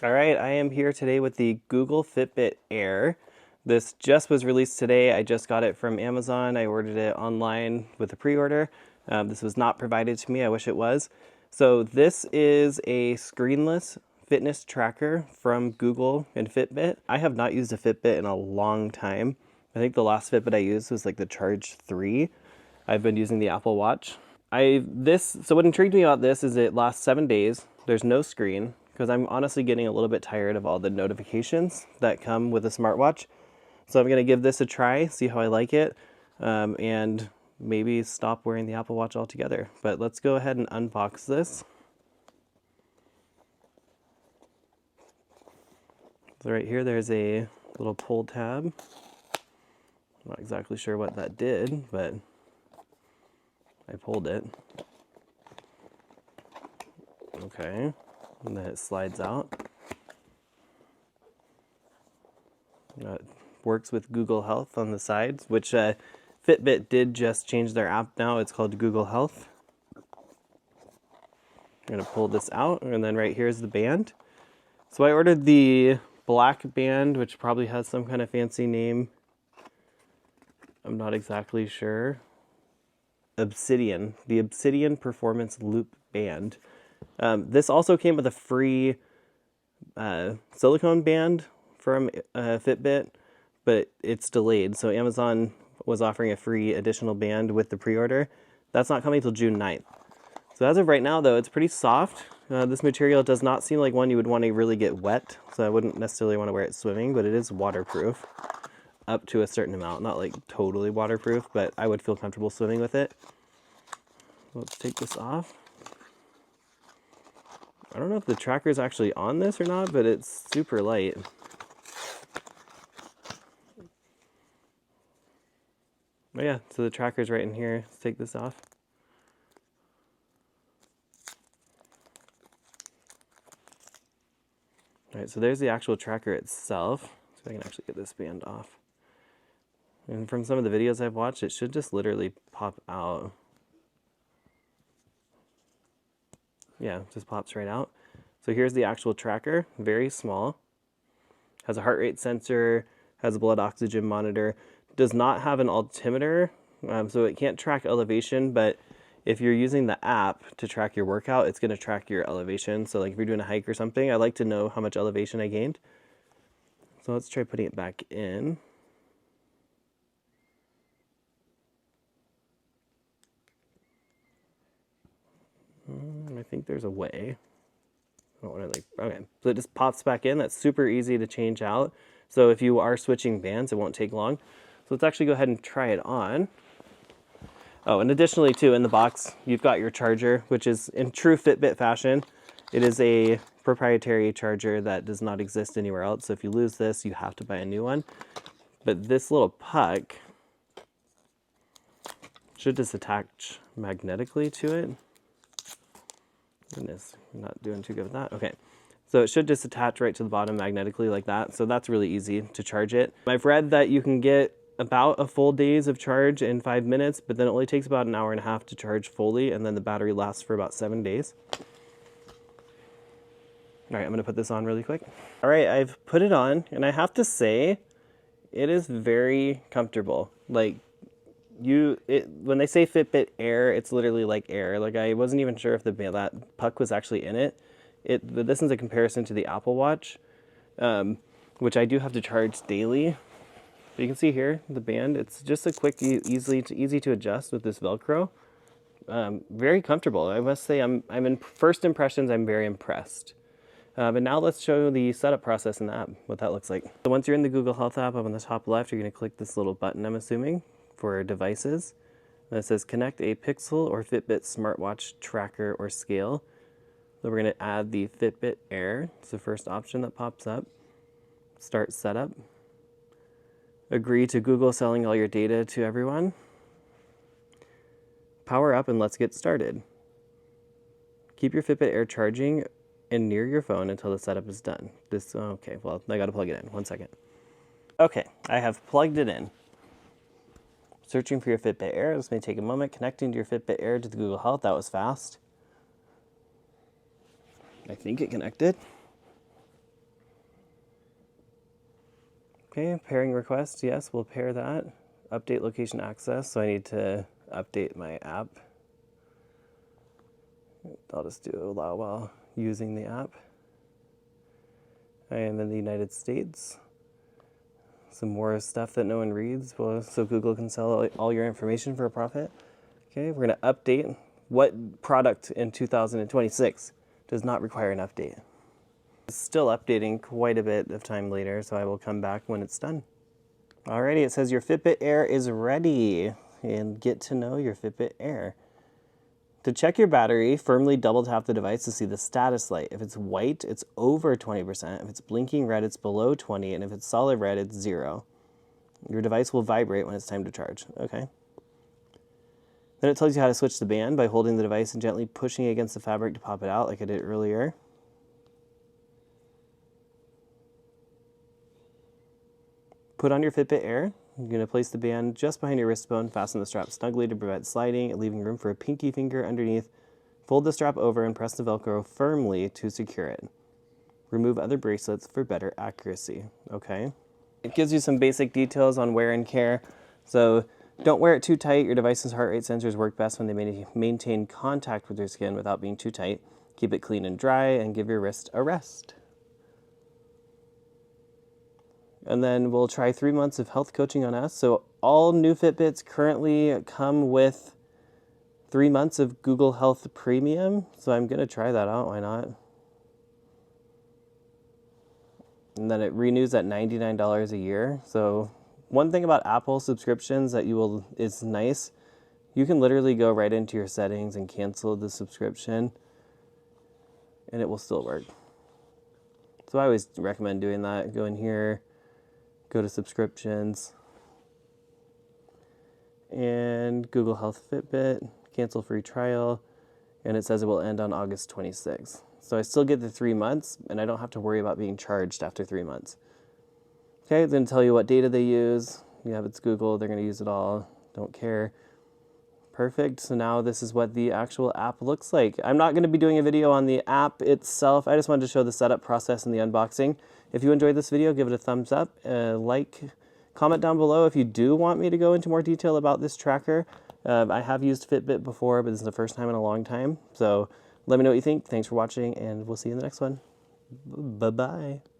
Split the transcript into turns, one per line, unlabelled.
All right, I am here today with the Google Fitbit Air. This just was released today. I just got it from Amazon. I ordered it online with a pre-order. This was not provided to me. I wish it was. So this is a screenless fitness tracker from Google and Fitbit. I have not used a Fitbit in a long time. I think the last Fitbit I used was like the Charge 3. I've been using the Apple Watch. So what intrigued me about this is it lasts 7 days. There's no screen, because I'm honestly getting a little bit tired of all the notifications that come with a smartwatch. So I'm going to give this a try, see how I like it, and maybe stop wearing the Apple Watch altogether. But let's go ahead and unbox this. So right here, there's a little pull tab. I'm not exactly sure what that did, but I pulled it. Okay, and then it slides out. It works with Google Health on the sides, which Fitbit did just change their app now. It's called Google Health. I'm gonna pull this out, and then right here is the band. So I ordered the black band, which probably has some kind of fancy name. I'm not exactly sure. The Obsidian Performance Loop Band. This also came with a free silicone band from Fitbit, but it's delayed. So Amazon was offering a free additional band with the pre-order. That's not coming till June 9th. So as of right now, though, it's pretty soft. This material does not seem like one you would want to really get wet, so I wouldn't necessarily want to wear it swimming, but it is waterproof up to a certain amount. Not like totally waterproof, but I would feel comfortable swimming with it. Let's take this off. I don't know if the tracker is actually on this or not, but it's super light. Oh yeah, so the tracker's right in here. Let's take this off. All right, so there's the actual tracker itself. So I can actually get this band off. And from some of the videos I've watched, it should just literally pop out. Yeah, it just pops right out. So here's the actual tracker, very small. Has a heart rate sensor, has a blood oxygen monitor. Does not have an altimeter, so it can't track elevation, but if you're using the app to track your workout, it's gonna track your elevation. So like if you're doing a hike or something, I like to know how much elevation I gained. So let's try putting it back in. I think there's a way. I don't want to okay. So it just pops back in. That's super easy to change out. So if you are switching bands, it won't take long. So let's actually go ahead and try it on. Oh, and additionally too, in the box, you've got your charger, which is in true Fitbit fashion. It is a proprietary charger that does not exist anywhere else. So if you lose this, you have to buy a new one. But this little puck should just attach magnetically to it. Goodness, I'm not doing too good with that. Okay, so it should just attach right to the bottom magnetically like that. So that's really easy to charge it. I've read that you can get about a full day's of charge in 5 minutes, but then it only takes about an hour and a half to charge fully, and then the battery lasts for about 7 days. All right, I'm gonna put this on really quick. All right, I've put it on, and I have to say, it is very comfortable. Like, when they say Fitbit Air, it's literally like air. Like I wasn't even sure if that puck was actually in it. This is a comparison to the Apple Watch, which I do have to charge daily. But you can see here the band. It's just a quick, easy to adjust with this Velcro. Very comfortable. I must say, I'm in first impressions. I'm very impressed. But now let's show the setup process in the app, what that looks like. So once you're in the Google Health app, up on the top left, you're going to click this little button, I'm assuming, for devices. And it says connect a Pixel or Fitbit smartwatch tracker or scale. So we're going to add the Fitbit Air. It's the first option that pops up. Start setup. Agree to Google selling all your data to everyone. Power up and let's get started. Keep your Fitbit Air charging and near your phone until the setup is done. Okay, well, I got to plug it in. 1 second. Okay, I have plugged it in. Searching for your Fitbit Air. This may take a moment. Connecting to your Fitbit Air to the Google Health. That was fast. I think it connected. Okay, pairing request, yes, we'll pair that. Update location access, so I need to update my app. I'll just do allow while using the app. I am in the United States. Some more stuff that no one reads, so Google can sell all your information for a profit. Okay, we're going to update. What product in 2026 does not require an update? It's still updating quite a bit of time later, so I will come back when it's done. Alrighty, it says your Fitbit Air is ready, and get to know your Fitbit Air. To check your battery, firmly double tap the device to see the status light. If it's white, it's over 20%. If it's blinking red, it's below 20, and if it's solid red, it's 0. Your device will vibrate when it's time to charge. Okay. Then it tells you how to switch the band by holding the device and gently pushing against the fabric to pop it out like I did earlier. Put on your Fitbit Air. You're going to place the band just behind your wrist bone, fasten the strap snugly to prevent sliding, leaving room for a pinky finger underneath. Fold the strap over and press the Velcro firmly to secure it. Remove other bracelets for better accuracy. Okay. It gives you some basic details on wear and care. So don't wear it too tight. Your device's heart rate sensors work best when they maintain contact with your skin without being too tight. Keep it clean and dry and give your wrist a rest. And then we'll try 3 months of health coaching on us. So all new Fitbits currently come with 3 months of Google Health Premium. So I'm going to try that out. Why not? And then it renews at $99 a year. So one thing about Apple subscriptions that is nice. You can literally go right into your settings and cancel the subscription, and it will still work. So I always recommend doing that. Go in here, go to subscriptions, and Google Health Fitbit, cancel free trial, and it says it will end on August 26th. So I still get the 3 months, and I don't have to worry about being charged after 3 months. Okay, then tell you what data they use. You have it's Google, they're going to use it all. Don't care. Perfect. So now this is what the actual app looks like. I'm not going to be doing a video on the app itself. I just wanted to show the setup process and the unboxing. If you enjoyed this video, give it a thumbs up, like, comment down below if you do want me to go into more detail about this tracker. I have used Fitbit before, but this is the first time in a long time. So let me know what you think. Thanks for watching, and we'll see you in the next one. Bye-bye.